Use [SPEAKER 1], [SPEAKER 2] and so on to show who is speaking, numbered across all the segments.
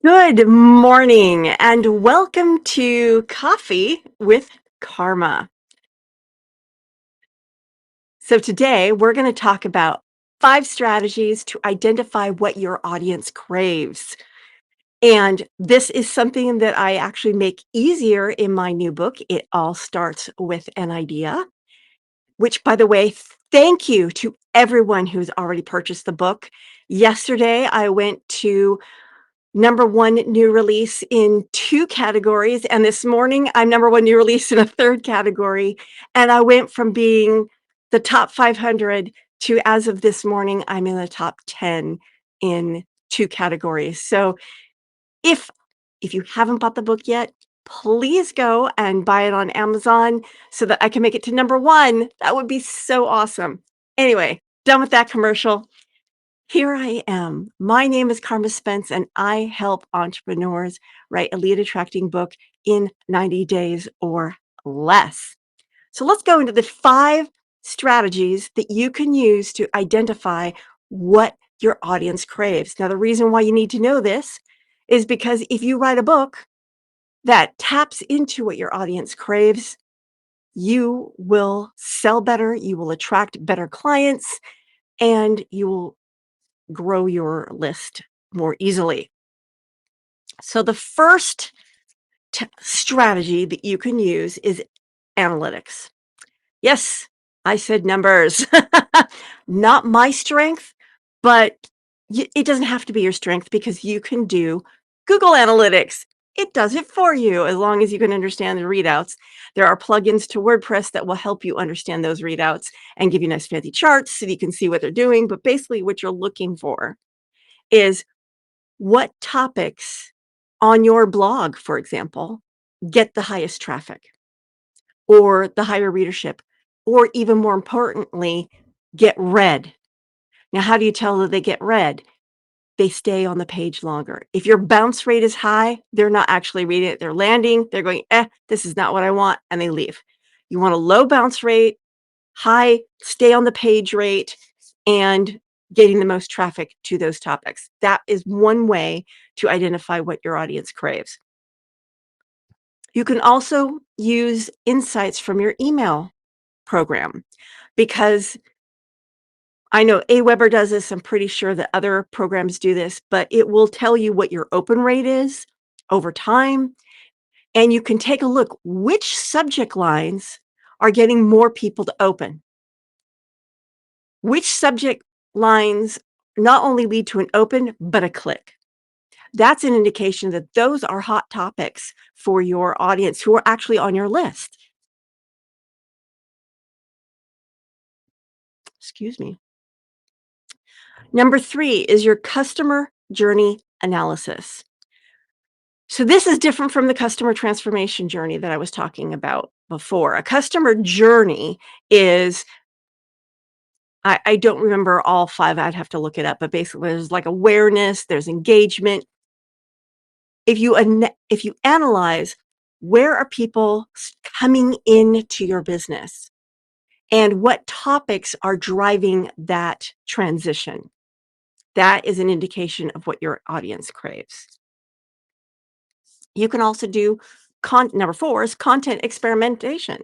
[SPEAKER 1] Good morning and welcome to Coffee with Karma. So, today we're going to talk about 5 strategies to identify what your audience craves. And this is something that I actually make easier in my new book. It all starts with an idea, which, by the way, thank you to everyone who's already purchased the book. Yesterday, I went to number one new release in 2 categories, and this morning, I'm number one new release in a 3rd category, and I went from being the top 500 to, as of this morning, I'm in the top 10 in 2 categories. So if you haven't bought the book yet, please go and buy it on Amazon so that I can make it to number 1. That would be so awesome. Anyway, done with that commercial. Here I am. My name is Carma Spence, and I help entrepreneurs write a lead attracting book in 90 days or less. So let's go into the 5 strategies that you can use to identify what your audience craves. Now, the reason why you need to know this is because if you write a book that taps into what your audience craves, you will sell better, you will attract better clients, and you will grow your list more easily. So the first strategy that you can use is analytics. Yes, I said numbers. Not my strength, but it doesn't have to be your strength because you can do Google Analytics. It does it for you as long as you can understand the readouts. There are plugins to WordPress that will help you understand those readouts and give you nice fancy charts so you can see what they're doing. But basically, what you're looking for is what topics on your blog, for example, get the highest traffic or the higher readership, or even more importantly, get read. Now, how do you tell that they get read? They stay on the page longer. If your bounce rate is high, they're not actually reading it. They're landing, they're going, this is not what I want, and they leave. You want a low bounce rate, high stay on the page rate, and getting the most traffic to those topics. That is one way to identify what your audience craves. You can also use insights from your email program because I know Aweber does this. I'm pretty sure that other programs do this, but it will tell you what your open rate is over time. And you can take a look which subject lines are getting more people to open. Which subject lines not only lead to an open, but a click. That's an indication that those are hot topics for your audience who are actually on your list. Excuse me. Number 3 is your customer journey analysis. So this is different from the customer transformation journey that I was talking about before. A customer journey is I don't remember all 5, I'd have to look it up, but basically there's like awareness, there's engagement. If you analyze where are people coming into your business and what topics are driving that transition, that is an indication of what your audience craves. You can also do number 4 is content experimentation.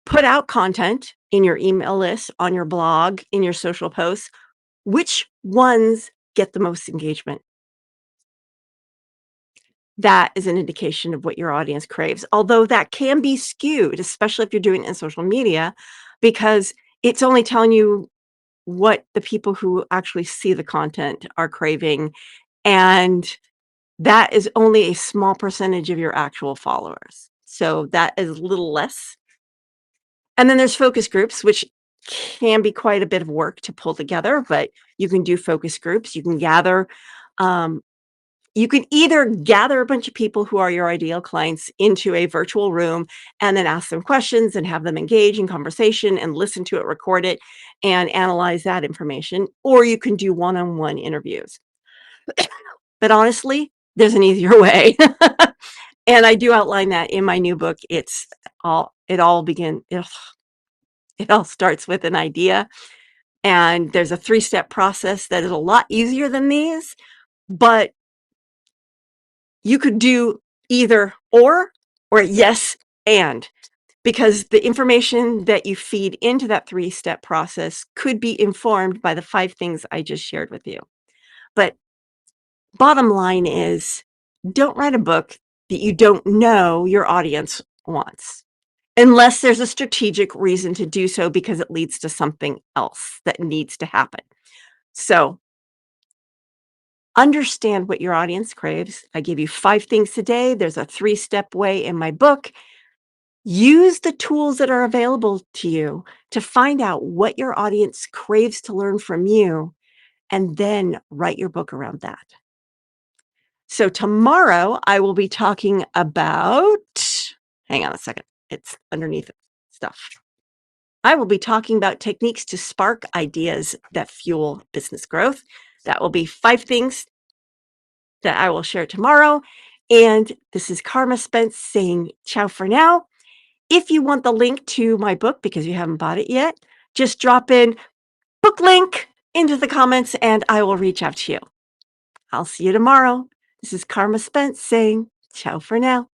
[SPEAKER 1] Put out content in your email list, on your blog, in your social posts. Which ones get the most engagement? That is an indication of what your audience craves, although that can be skewed, especially if you're doing it in social media, because it's only telling you what the people who actually see the content are craving, and that is only a small percentage of your actual followers. So that is a little less. And then there's focus groups, which can be quite a bit of work to pull together, but you can do focus groups. Um, you can either gather a bunch of people who are your ideal clients into a virtual room and then ask them questions and have them engage in conversation and listen to it, record it, and analyze that information. Or you can do one-on-one interviews. But honestly, there's an easier way. And I do outline that in my new book. It all starts with an idea. And there's a 3-step process that is a lot easier than these, but you could do either or yes, and. Because the information that you feed into that three-step process could be informed by the 5 things I just shared with you. But bottom line is, don't write a book that you don't know your audience wants, unless there's a strategic reason to do so because it leads to something else that needs to happen. So, understand what your audience craves. I gave you 5 things today. There's a 3-step way in my book. Use the tools that are available to you to find out what your audience craves to learn from you, and then write your book around that. So tomorrow I will be talking about, hang on a second, it's underneath stuff. I will be talking about techniques to spark ideas that fuel business growth. That will be 5 things that I will share tomorrow. And this is Karma Spence saying ciao for now. If you want the link to my book because you haven't bought it yet, just drop in book link into the comments and I will reach out to you. I'll see you tomorrow. This is Karma Spence saying ciao for now.